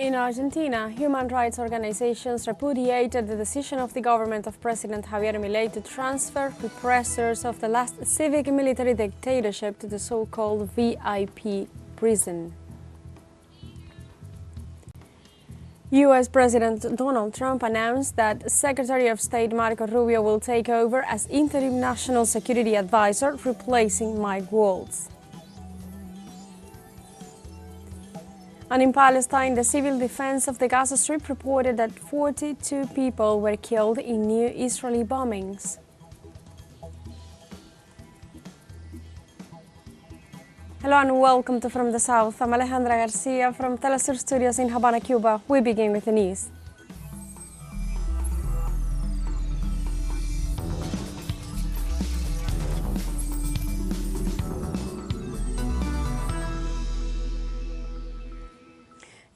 In Argentina, human rights organizations repudiated the decision of the government of President Javier Milei to transfer repressors of the last civic military dictatorship to the so-called VIP prison. U.S. President Donald Trump announced that Secretary of State Marco Rubio will take over as Interim National Security Advisor, replacing Mike Waltz. And in Palestine, the civil defense of the Gaza Strip reported that 42 people were killed in new Israeli bombings. Hello and welcome to From the South. I'm Alejandra Garcia from teleSUR Studios in Havana, Cuba. We begin with the news.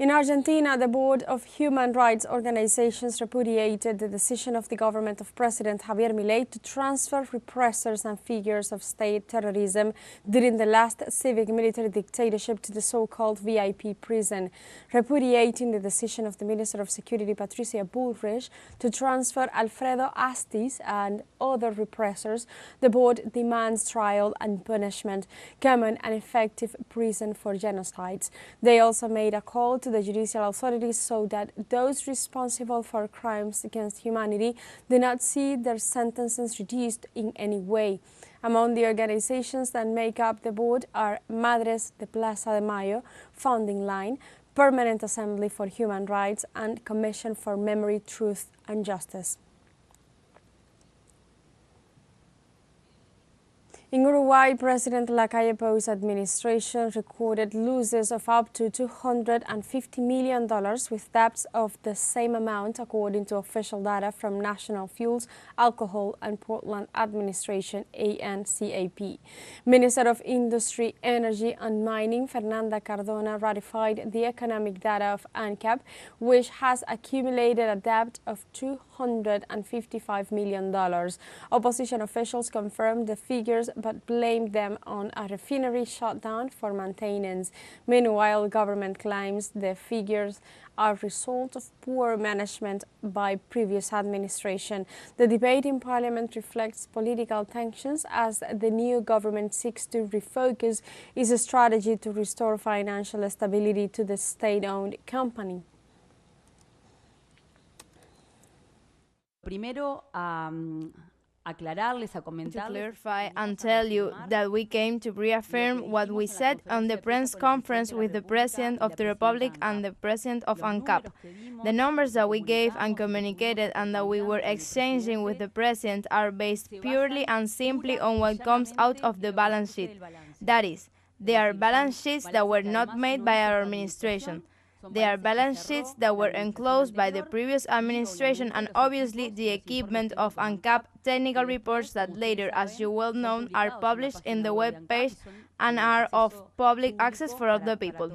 In Argentina, the Board of Human Rights Organizations repudiated the decision of the government of President Javier Milei to transfer repressors and figures of state terrorism during the last civic military dictatorship to the so-called VIP prison. Repudiating the decision of the Minister of Security, Patricia Bullrich, to transfer Alfredo Astis and other repressors, the board demands trial and punishment, common and effective prison for genocides. They also made a call to the judicial authorities so that those responsible for crimes against humanity do not see their sentences reduced in any way. Among the organizations that make up the board are Madres de Plaza de Mayo, Founding Line, Permanent Assembly for Human Rights, and Commission for Memory, Truth and Justice. In Uruguay, President Lacalle Pou's administration recorded losses of up to $250 million with debts of the same amount, according to official data from National Fuels, Alcohol and Portland Administration, ANCAP. Minister of Industry, Energy and Mining, Fernanda Cardona, ratified the economic data of ANCAP, which has accumulated a debt of $255 million. Opposition officials confirmed the figures but blamed them on a refinery shutdown for maintenance. Meanwhile, government claims the figures are a result of poor management by previous administration. The debate in Parliament reflects political tensions as the new government seeks to refocus its strategy to restore financial stability to the state-owned company. Primero, aclararles, a comentarles. To clarify and tell you that we came to reaffirm what we said on the press conference with the President of the Republic and the President of ANCAP. The numbers that we gave and communicated and that we were exchanging with the President are based purely and simply on what comes out of the balance sheet. That is, they are balance sheets that were not made by our administration. They are balance sheets that were enclosed by the previous administration and obviously the equipment of ANCAP technical reports that later, as you well know, are published in the web page and are of public access for all the people.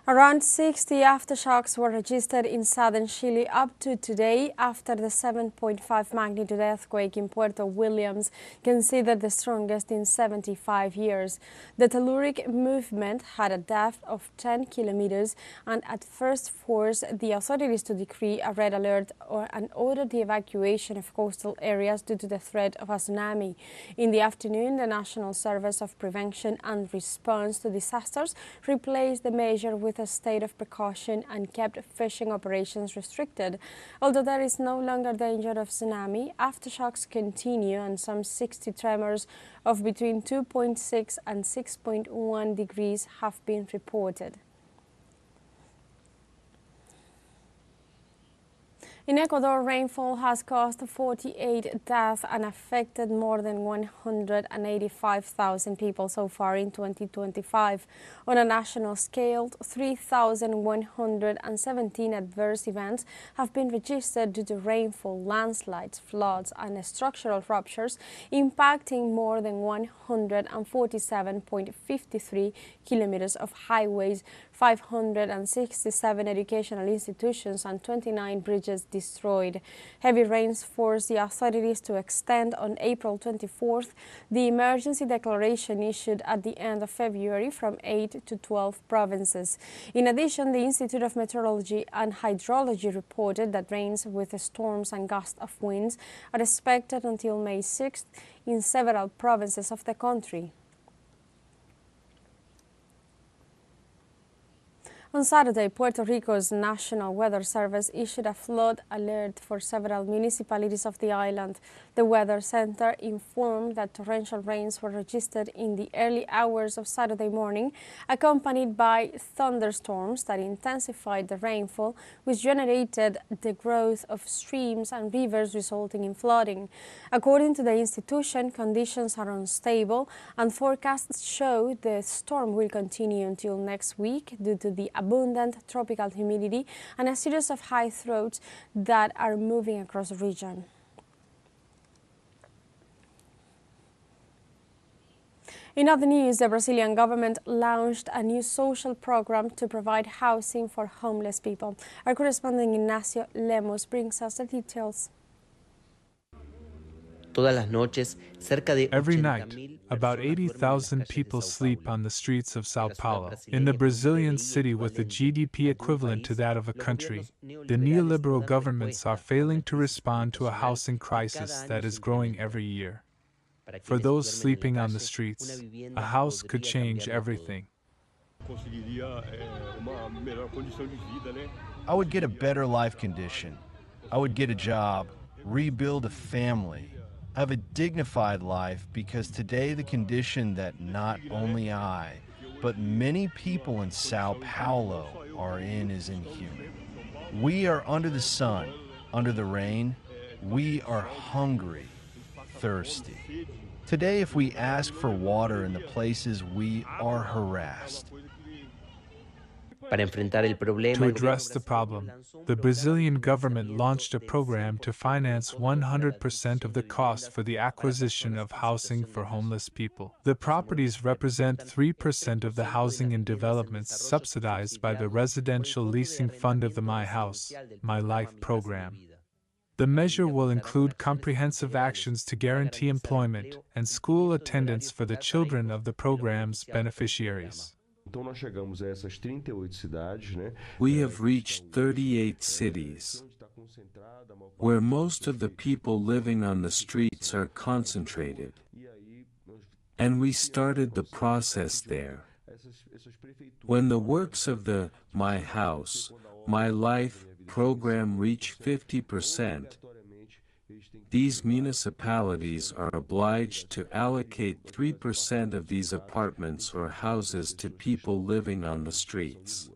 Around 60 aftershocks were registered in southern Chile up to today after the 7.5 magnitude earthquake in Puerto Williams, considered the strongest in 75 years. The telluric movement had a depth of 10 kilometers and at first forced the authorities to decree a red alert and order the evacuation of coastal areas due to the threat of a tsunami. In the afternoon, the National Service of Prevention and Response to Disasters replaced the measure with a state of precaution and kept fishing operations restricted. Although there is no longer danger of tsunami, aftershocks continue and some 60 tremors of between 2.6 and 6.1 degrees have been reported. In Ecuador, rainfall has caused 48 deaths and affected more than 185,000 people so far in 2025. On a national scale, 3,117 adverse events have been registered due to rainfall, landslides, floods, and structural ruptures, impacting more than 147.53 kilometers of highways, 567 educational institutions, and 29 bridges destroyed. Heavy rains forced the authorities to extend on April 24th the emergency declaration issued at the end of February from 8 to 12 provinces. In addition, the Institute of Meteorology and Hydrology reported that rains with storms and gusts of winds are expected until May 6th in several provinces of the country. On Saturday, Puerto Rico's National Weather Service issued a flood alert for several municipalities of the island. The Weather Center informed that torrential rains were registered in the early hours of Saturday morning, accompanied by thunderstorms that intensified the rainfall, which generated the growth of streams and rivers, resulting in flooding. According to the institution, conditions are unstable, and forecasts show the storm will continue until next week due to the abundant tropical humidity and a series of high throats that are moving across the region. In other news, the Brazilian government launched a new social program to provide housing for homeless people. Our correspondent Ignacio Lemos brings us the details. Every night, about 80,000 people sleep on the streets of Sao Paulo, in the Brazilian city with a GDP equivalent to that of a country. The neoliberal governments are failing to respond to a housing crisis that is growing every year. For those sleeping on the streets, a house could change everything. I would get a better life condition. I would get a job, rebuild a family. Have a dignified life, because today the condition that not only I, but many people in Sao Paulo are in is inhuman. We are under the sun, under the rain. We are hungry, thirsty. Today, if we ask for water in the places, we are harassed. To address the problem, the Brazilian government launched a program to finance 100% of the cost for the acquisition of housing for homeless people. The properties represent 3% of the housing and developments subsidized by the residential leasing fund of the My House, My Life program. The measure will include comprehensive actions to guarantee employment and school attendance for the children of the program's beneficiaries. We have reached 38 cities, where most of the people living on the streets are concentrated, and we started the process there. When the works of the My House, My Life program reach 50%, these municipalities are obliged to allocate 3% of these apartments or houses to people living on the streets.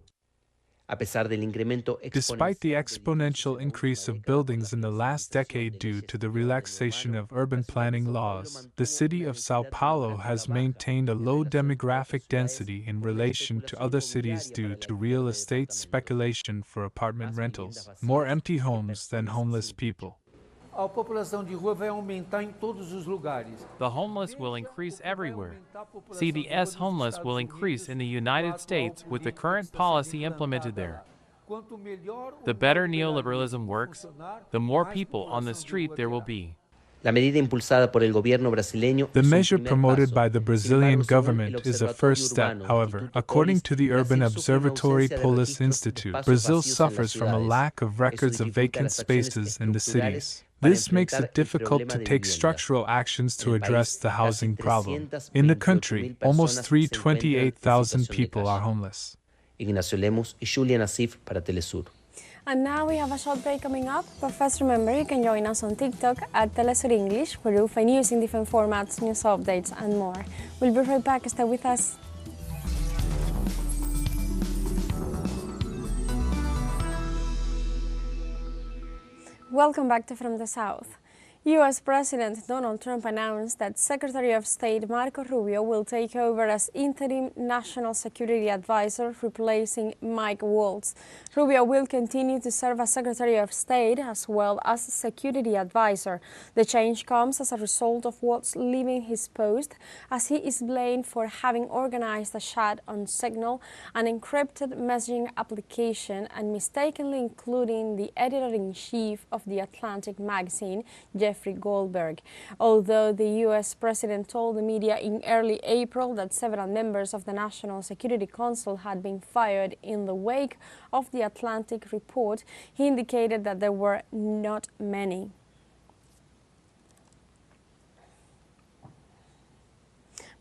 Despite the exponential increase of buildings in the last decade due to the relaxation of urban planning laws, the city of Sao Paulo has maintained a low demographic density in relation to other cities due to real estate speculation for apartment rentals, more empty homes than homeless people. A população de rua vai aumentar em todos os lugares. The homeless will increase everywhere. CDS homeless will increase in the United States with the current policy implemented there. The better neoliberalism works, the more people on the street there will be. The measure promoted by the Brazilian government is a first step. However, according to the Urban Observatory Polis Institute, Brazil suffers from a lack of records of vacant spaces in the cities. This makes it difficult to take structural actions to address the housing problem. In the country, almost 328,000 people are homeless. Ignacio Lemos y Julian Asif para teleSUR. And now we have a short break coming up, but first remember you can join us on TikTok at teleSUR English, where you'll find news in different formats, news updates and more. We'll be right back, stay with us. Welcome back to From the South. U.S. President Donald Trump announced that Secretary of State Marco Rubio will take over as Interim National Security Advisor, replacing Mike Waltz. Rubio will continue to serve as Secretary of State as well as Security Advisor. The change comes as a result of Waltz leaving his post, as he is blamed for having organized a shot on Signal, an encrypted messaging application, and mistakenly including the editor-in-chief of The Atlantic magazine, Jeffrey Goldberg. Although the U.S. President told the media in early April that several members of the National Security Council had been fired in the wake of the Atlantic report, he indicated that there were not many.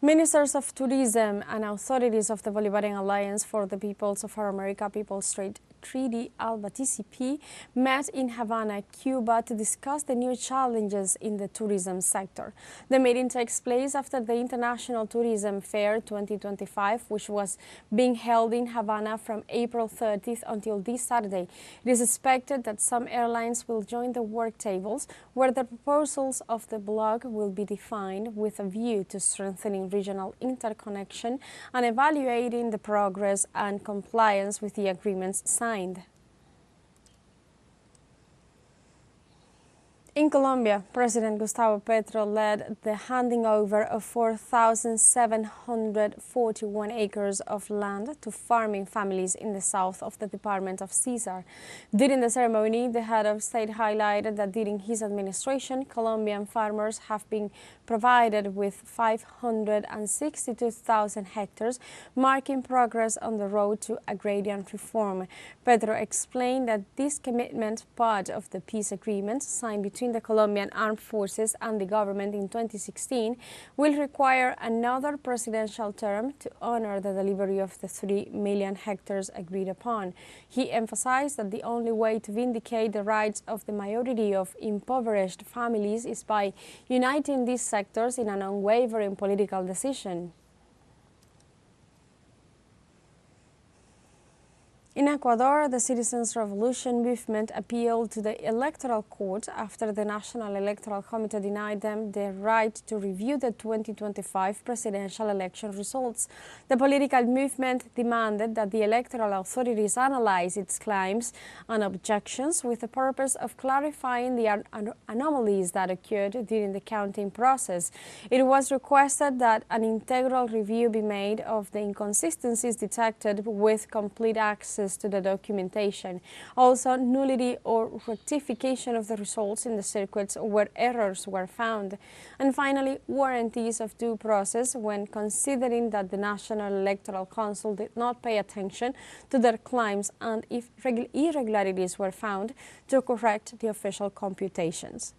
Ministers of Tourism and authorities of the Bolivarian Alliance for the Peoples of Our America People's Trade Treaty, ALBA TCP, met in Havana, Cuba to discuss the new challenges in the tourism sector. The meeting takes place after the International Tourism Fair 2025, which was being held in Havana from April 30th until this Saturday. It is expected that some airlines will join the work tables, where the proposals of the bloc will be defined with a view to strengthening regional interconnection and evaluating the progress and compliance with the agreements signed. In Colombia, President Gustavo Petro led the handing over of 4,741 acres of land to farming families in the south of the department of Cesar. During the ceremony, the head of state highlighted that during his administration, Colombian farmers have been provided with 562,000 hectares, marking progress on the road to agrarian reform. Petro explained that this commitment, part of the peace agreement signed between the Colombian Armed Forces and the government in 2016, will require another presidential term to honor the delivery of the 3 million hectares agreed upon. He emphasized that the only way to vindicate the rights of the majority of impoverished families is by uniting these sectors in an unwavering political decision. In Ecuador, the Citizens' Revolution movement appealed to the Electoral Court after the National Electoral Committee denied them the right to review the 2025 presidential election results. The political movement demanded that the electoral authorities analyze its claims and objections with the purpose of clarifying the anomalies that occurred during the counting process. It was requested that an integral review be made of the inconsistencies detected with complete access to the documentation. Also, nullity or rectification of the results in the circuits where errors were found. And finally, warranties of due process when considering that the National Electoral Council did not pay attention to their claims and if irregularities were found, to correct the official computations.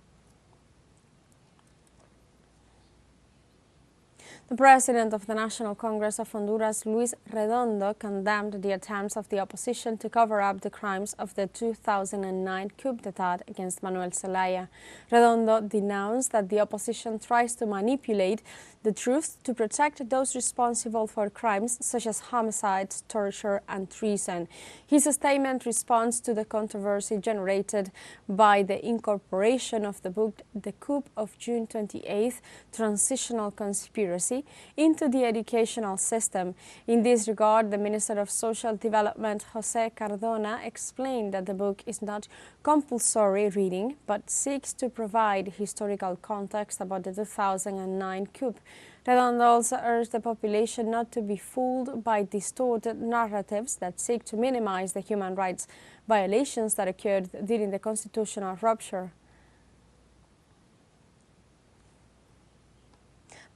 The president of the National Congress of Honduras, Luis Redondo, condemned the attempts of the opposition to cover up the crimes of the 2009 coup d'etat against Manuel Zelaya. Redondo denounced that the opposition tries to manipulate the truth to protect those responsible for crimes such as homicides, torture, and treason. His statement responds to the controversy generated by the incorporation of the book The Coup of June 28th, Transitional Conspiracy, into the educational system. In this regard, the Minister of Social Development, Jose Cardona, explained that the book is not compulsory reading, but seeks to provide historical context about the 2009 coup. Redondo also urged the population not to be fooled by distorted narratives that seek to minimize the human rights violations that occurred during the constitutional rupture.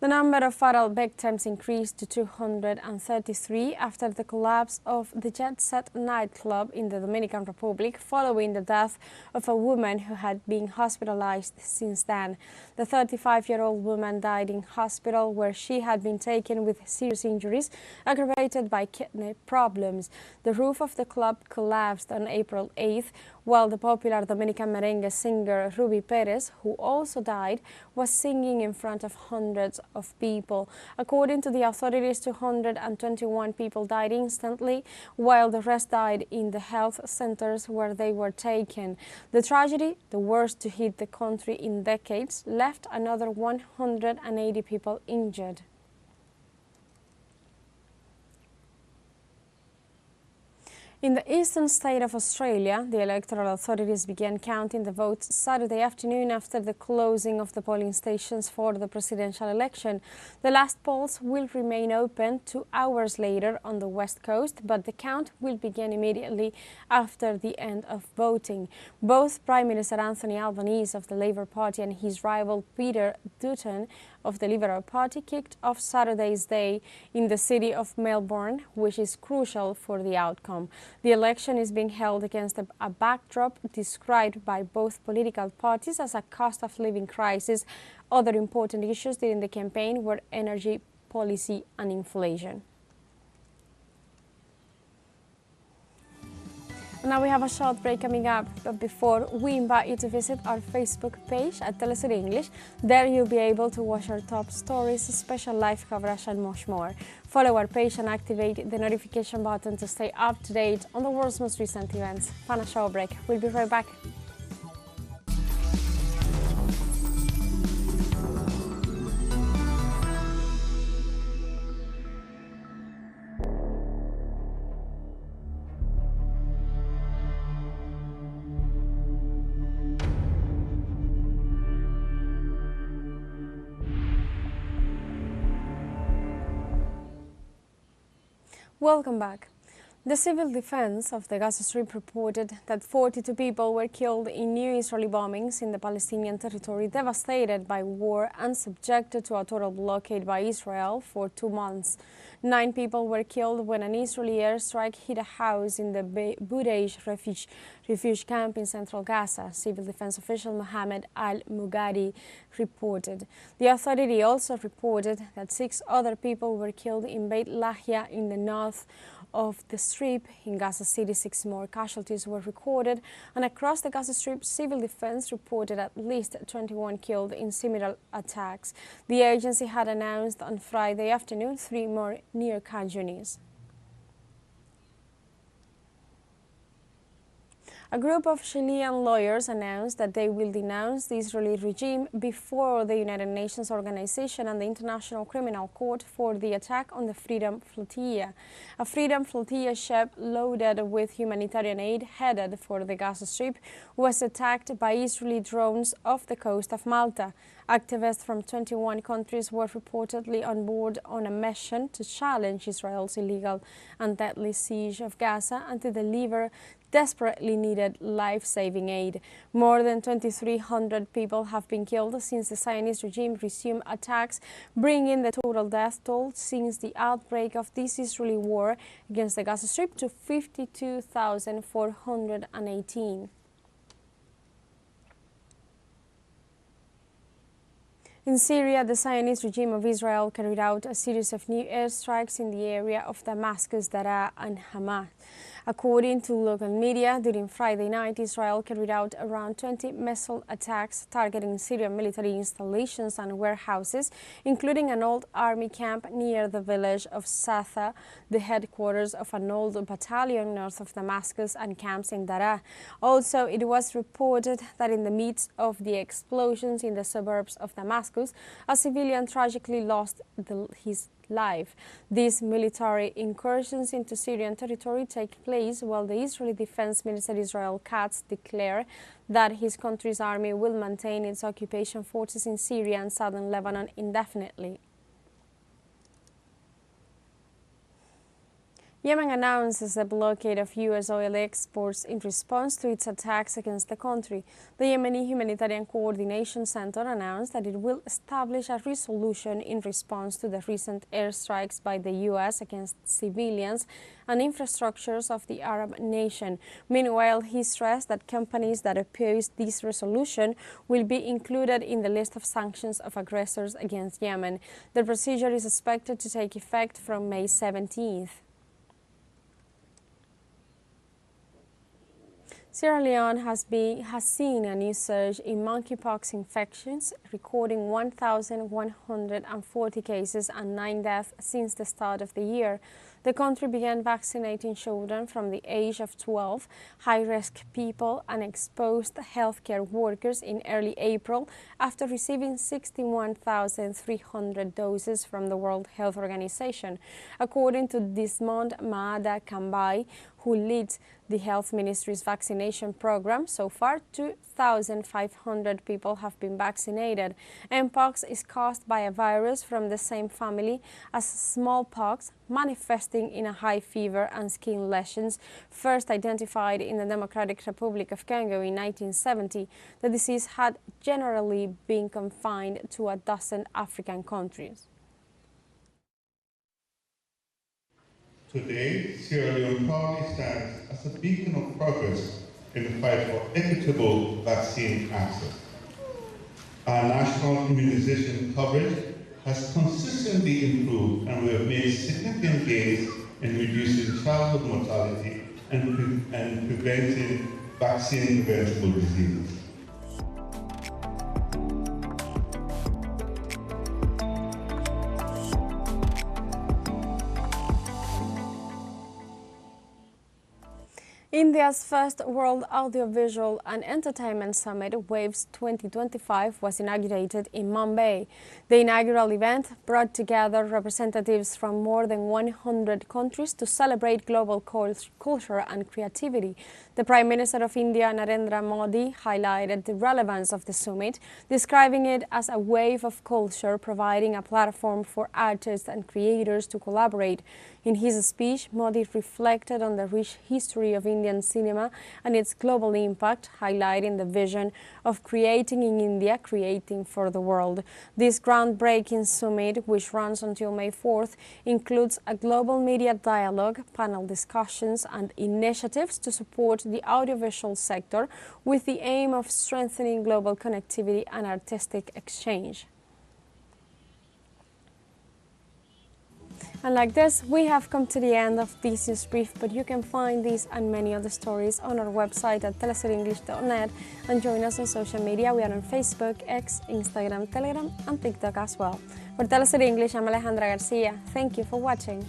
The number of fatal victims increased to 233 after the collapse of the Jet Set nightclub in the Dominican Republic following the death of a woman who had been hospitalized since then. The 35-year-old woman died in hospital where she had been taken with serious injuries aggravated by kidney problems. The roof of the club collapsed on April 8th, while the popular Dominican merengue singer Ruby Perez, who also died, was singing in front of hundreds of people. According to the authorities, 221 people died instantly, while the rest died in the health centers where they were taken. The tragedy, the worst to hit the country in decades, left another 180 people injured. In the eastern state of Australia, the electoral authorities began counting the votes Saturday afternoon after the closing of the polling stations for the presidential election. The last polls will remain open 2 hours later on the west coast, but the count will begin immediately after the end of voting. Both Prime Minister Anthony Albanese of the Labour Party and his rival Peter Dutton of the Liberal Party kicked off Saturday's day in the city of Melbourne, which is crucial for the outcome. The election is being held against a backdrop described by both political parties as a cost of living crisis. Other important issues during the campaign were energy policy and inflation. Now we have a short break coming up, but before, we invite you to visit our Facebook page at teleSUR English. There you'll be able to watch our top stories, special live coverage and much more. Follow our page and activate the notification button to stay up to date on the world's most recent events. Final short break. We'll be right back. Welcome back. The civil defense of the Gaza Strip reported that 42 people were killed in new Israeli bombings in the Palestinian territory devastated by war and subjected to a total blockade by Israel for 2 months. 9 people were killed when an Israeli airstrike hit a house in the Budeij refuge camp in central Gaza, civil defense official Mohammed al-Mughadi reported. The authority also reported that 6 other people were killed in Beit Lahia in the north of the Strip. In Gaza City, 6 more casualties were recorded, and across the Gaza Strip, civil defense reported at least 21 killed in similar attacks. The agency had announced on Friday afternoon 3 more near Khan Yunis. A group of Chilean lawyers announced that they will denounce the Israeli regime before the United Nations Organization and the International Criminal Court for the attack on the Freedom Flotilla. A Freedom Flotilla ship loaded with humanitarian aid headed for the Gaza Strip was attacked by Israeli drones off the coast of Malta. Activists from 21 countries were reportedly on board on a mission to challenge Israel's illegal and deadly siege of Gaza and to deliver desperately needed life-saving aid. More than 2,300 people have been killed since the Zionist regime resumed attacks, bringing the total death toll since the outbreak of this Israeli war against the Gaza Strip to 52,418. In Syria, the Zionist regime of Israel carried out a series of new airstrikes in the area of Damascus, Daraa, and Hama. According to local media, during Friday night, Israel carried out around 20 missile attacks targeting Syrian military installations and warehouses, including an old army camp near the village of Satha, the headquarters of an old battalion north of Damascus, and camps in Daraa. Also, it was reported that in the midst of the explosions in the suburbs of Damascus, a civilian tragically lost his life. These military incursions into Syrian territory take place while the Israeli Defense Minister Israel Katz declared that his country's army will maintain its occupation forces in Syria and southern Lebanon indefinitely. Yemen announces a blockade of U.S. oil exports in response to its attacks against the country. The Yemeni Humanitarian Coordination Center announced that it will establish a resolution in response to the recent airstrikes by the U.S. against civilians and infrastructures of the Arab nation. Meanwhile, he stressed that companies that oppose this resolution will be included in the list of sanctions of aggressors against Yemen. The procedure is expected to take effect from May 17th. Sierra Leone has seen a new surge in monkeypox infections, recording 1,140 cases and 9 deaths since the start of the year. The country began vaccinating children from the age of 12, high-risk people and exposed healthcare workers in early April after receiving 61,300 doses from the World Health Organization. According to Desmond Maada Kambai, who leads the Health Ministry's vaccination program, so far 2,500 people have been vaccinated. Mpox is caused by a virus from the same family as smallpox, manifesting in a high fever and skin lesions, first identified in the Democratic Republic of Congo in 1970. The disease had generally been confined to a dozen African countries. Today, Sierra Leone proudly stands as a beacon of progress in the fight for equitable vaccine access. Our national immunization coverage has consistently improved, and we have made significant gains in reducing childhood mortality and preventing vaccine-preventable diseases. India's first World Audiovisual and Entertainment Summit, WAVES 2025, was inaugurated in Mumbai. The inaugural event brought together representatives from more than 100 countries to celebrate global culture and creativity. The Prime Minister of India, Narendra Modi, highlighted the relevance of the summit, describing it as a wave of culture, providing a platform for artists and creators to collaborate. In his speech, Modi reflected on the rich history of Indian cinema and its global impact, highlighting the vision of creating in India, creating for the world. This groundbreaking summit, which runs until May 4th, includes a global media dialogue, panel discussions, and initiatives to support the audiovisual sector with the aim of strengthening global connectivity and artistic exchange. And like this, we have come to the end of this news brief, but you can find these and many other stories on our website at telesurenglish.net and join us on social media. We are on Facebook, X, Instagram, Telegram and TikTok as well. For TeleSUR English, I'm Alejandra Garcia. Thank you for watching.